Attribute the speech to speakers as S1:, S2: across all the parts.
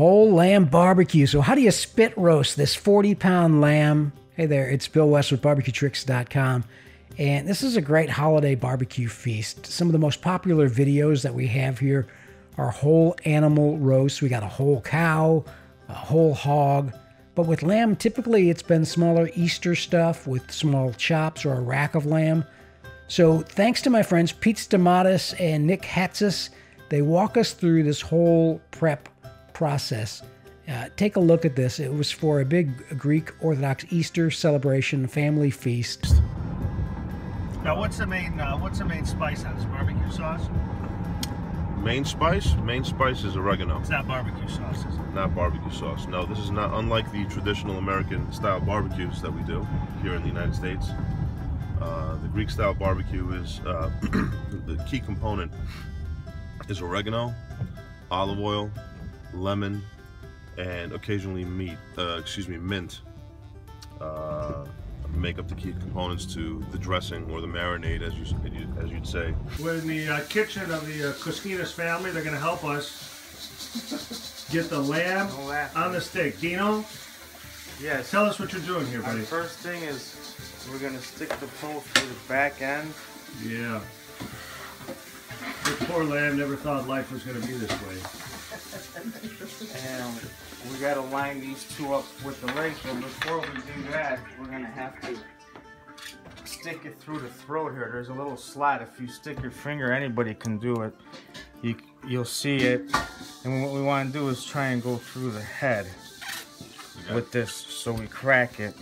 S1: Whole lamb barbecue. So how do you spit roast this 40-pound lamb? Hey there, it's Bill West with BarbecueTricks.com. And this is a great holiday barbecue feast. Some of the most popular videos that we have here are whole animal roasts. We got a whole cow, a whole hog. But with lamb, typically it's been smaller Easter stuff with small chops or a rack of lamb. So thanks to my friends Pete Stamatis and Nick Hatzis, they walk us through this whole prep process. Take a look at this. It was for a big Greek Orthodox Easter celebration family feast.
S2: Now, what's the main spice on this? Barbecue sauce?
S3: Main spice? Main spice is oregano.
S2: It's not barbecue sauce, is it?
S3: Not barbecue sauce. No, this is not unlike the traditional American style barbecues that we do here in the United States. The Greek style barbecue is the key component is oregano, olive oil, lemon, and occasionally mint. Make up the key components to the dressing or the marinade, as you'd say.
S2: We're in the kitchen of the Koskinas family. They're going to help us get the lamb on the stick. Dino?
S4: Yes.
S2: Tell us what you're doing here, buddy.
S4: The first thing is we're going to stick the pole through the back end.
S2: Yeah. The poor lamb never thought life was going to be this way.
S4: And we got to line these two up with the legs, but before we do that, we're going to have to stick it through the throat here. There's a little slot. If you stick your finger, anybody can do it. You'll see it. And what we want to do is try and go through the head with this, so we crack it.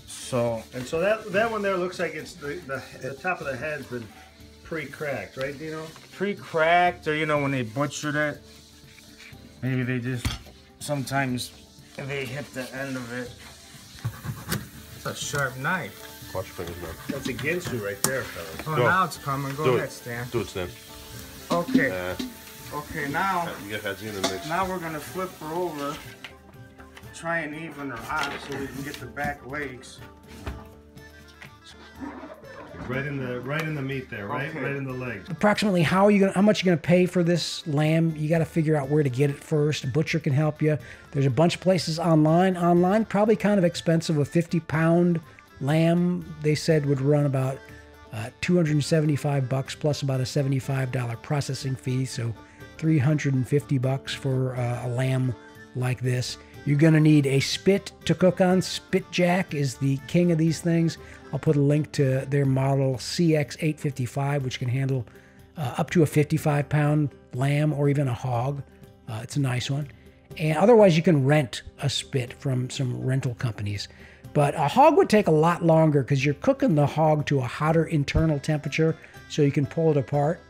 S4: So
S2: that one there looks like it's the top of the head's been pre-cracked, right, Dino?
S4: Pre-cracked, or when they butchered it, maybe they just sometimes they hit the end of it. It's a sharp knife.
S3: Watch your fingers, man.
S2: That's against you right there, fellas.
S4: Oh, now it's coming. Go ahead, Stan.
S3: Do it, Stan.
S4: Okay. Okay, now.
S3: You get Hatzis in the mix.
S4: Now we're gonna flip her over, try and even her out so we can get the back legs.
S2: Right in the meat there, right?
S4: Okay.
S2: Right in the legs.
S1: Approximately how much are you gonna pay for this lamb? You gotta figure out where to get it first. A butcher can help you. There's a bunch of places online. Online, probably kind of expensive. A 50-pound lamb, they said, would run about $275 plus about a $75 processing fee. So $350 for a lamb like this. You're going to need a spit to cook on. Spitjack is the king of these things. I'll put a link to their model CX855, which can handle up to a 55-pound lamb or even a hog. It's a nice one. And otherwise, you can rent a spit from some rental companies. But a hog would take a lot longer because you're cooking the hog to a hotter internal temperature so you can pull it apart.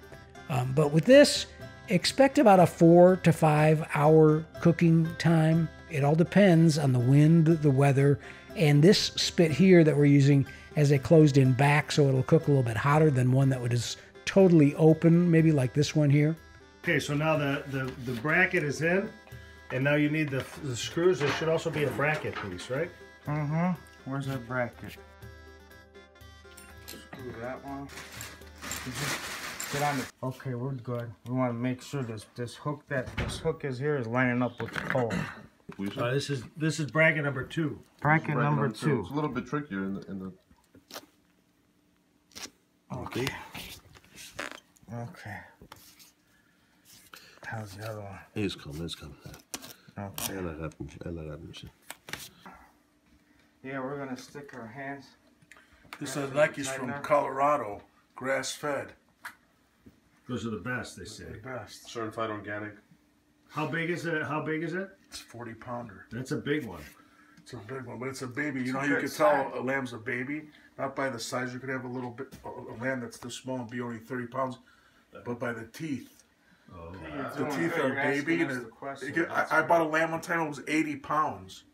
S1: But with this, expect about a 4 to 5 hour cooking time. It all depends on the wind, the weather, and this spit here that we're using has a closed-in back, so it'll cook a little bit hotter than one that is totally open, maybe like this one here.
S2: Okay, so now the bracket is in, and now you need the screws. There should also be a bracket piece, right?
S4: Mm-hmm. Where's our bracket? Screw that one. Get on the. Okay, we're good. We want to make sure this hook is here is lining up with the pole.
S2: This is bracket number 2.
S4: Bracket number 2.
S3: It's a little bit trickier in the.
S4: Okay. Okay. How's the other one?
S3: It's coming.
S4: Okay.
S3: And that happens.
S4: Yeah, we're gonna stick our hands.
S5: This neck is from Colorado, grass-fed.
S2: Those are the best, they say.
S4: The best.
S3: Certified organic.
S2: How big is it?
S5: It's a 40-pounder.
S2: That's a big one.
S5: It's a big one, but it's a baby. You know,
S4: a
S5: you
S4: good
S5: can tell
S4: size.
S5: a lamb's a baby, not by the size. You could have a lamb that's this small and be only 30 pounds, but by the teeth.
S2: Oh.
S5: The teeth are baby. And I bought a lamb one time. It was 80 pounds.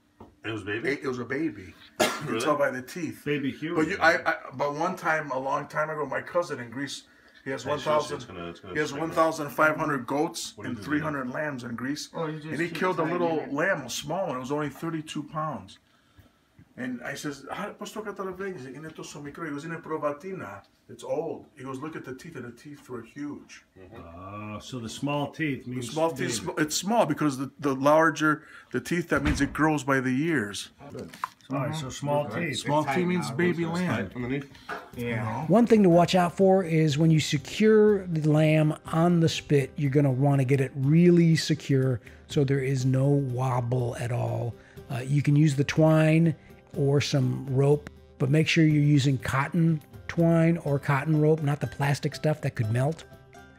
S3: It was baby.
S5: It was a baby. You can tell by the teeth.
S2: Baby huge.
S5: But one time, a long time ago, my cousin in Greece, he has 1,500 goats and 300 lambs in Greece, and he killed a little lamb, a small one. It was only 32 pounds. And I says, Pastor Catalaveg, he goes, in a provatina. It's old. He goes, look at the teeth, and the teeth were huge.
S2: So the small teeth
S5: The
S2: means
S5: small teeth, it's small because the larger the teeth, that means it grows by the years.
S2: All right, so small teeth.
S5: Small teeth means baby lamb.
S3: Underneath.
S4: Yeah.
S1: One thing to watch out for is when you secure the lamb on the spit, you're going to want to get it really secure so there is no wobble at all. You can use the twine or some rope, but make sure you're using cotton twine or cotton rope, not the plastic stuff that could melt.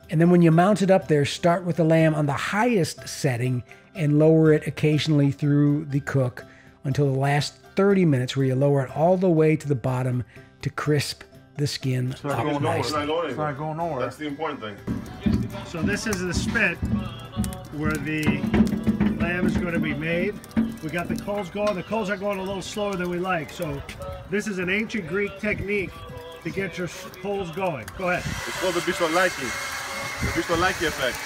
S1: And then when you mount it up there, start with the lamb on the highest setting and lower it occasionally through the cook until the last 30 minutes, where you lower it all the way to the bottom to crisp the skin up
S3: It's
S1: nicely.
S3: not going
S5: It's not going nowhere.
S3: That's the important thing.
S2: So this is the spit where the lamb is going to be made. We got the coals going. The coals are going a little slower than we like. So this is an ancient Greek technique to get your coals going. Go ahead.
S3: It's called the Bistolaki. The Bistolaki effect.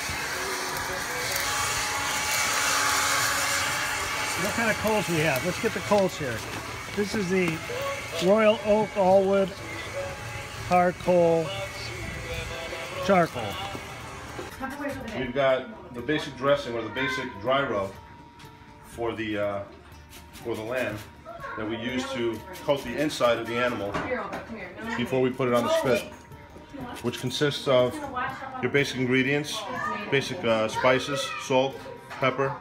S2: What kind of coals we have? Let's get the coals here. This is the Royal Oak Allwood hard coal charcoal.
S3: We've got the basic dressing or the basic dry rub for the lamb that we use to coat the inside of the animal before we put it on the spit, which consists of your basic ingredients, basic spices, salt, pepper,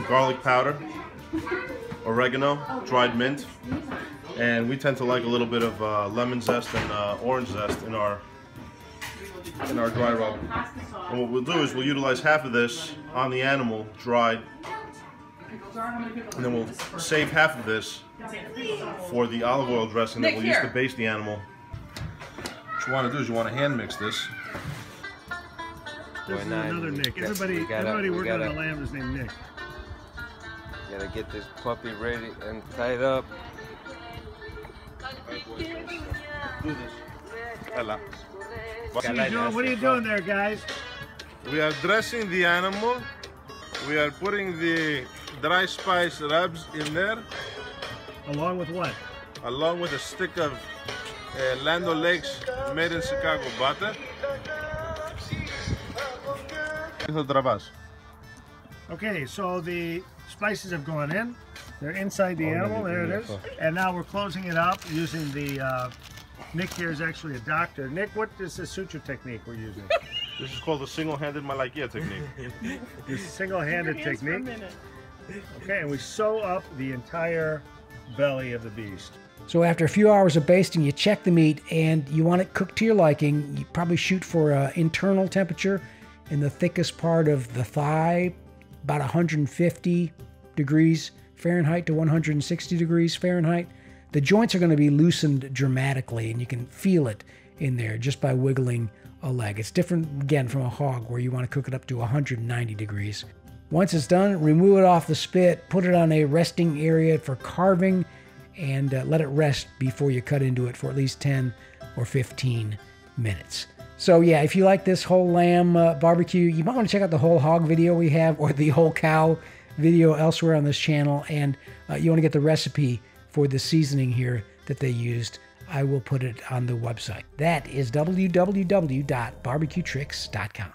S3: garlic powder, oregano, dried mint, and we tend to like a little bit of lemon zest and orange zest in our dry rub. And what we'll do is we'll utilize half of this on the animal dried, and then we'll save half of this for the olive oil dressing that we'll use to baste the animal. What you want to do is you want to hand mix this.
S2: This is another Nick. Everybody working on the lamb is named Nick.
S6: Gotta get this puppy ready and tied up.
S3: Do this. Ella.
S2: What are you doing there, guys?
S3: We are dressing the animal. We are putting the dry spice rubs in there,
S2: Along with what?
S3: along with a stick of Land O'Lakes made in Chicago butter.
S2: Okay, so the spices have gone in. They're inside the animal. There it is. And now we're closing it up using the. Nick here is actually a doctor. Nick, what is the suture technique we're using?
S3: This is called the single-handed Malakia technique.
S2: The single-handed technique. Okay, and we sew up the entire belly of the beast.
S1: So after a few hours of basting, you check the meat, and you want it cooked to your liking. You probably shoot for internal temperature in the thickest part of the thigh, about 150 degrees Fahrenheit to 160 degrees Fahrenheit. The joints are going to be loosened dramatically, and you can feel it in there just by wiggling a leg. It's different, again, from a hog where you want to cook it up to 190 degrees. Once it's done, remove it off the spit, put it on a resting area for carving, and let it rest before you cut into it for at least 10 or 15 minutes. So yeah, if you like this whole lamb barbecue, you might want to check out the whole hog video we have, or the whole cow video elsewhere on this channel, and you want to get the recipe for the seasoning here that they used. I will put it on the website. That is www.barbecuetricks.com.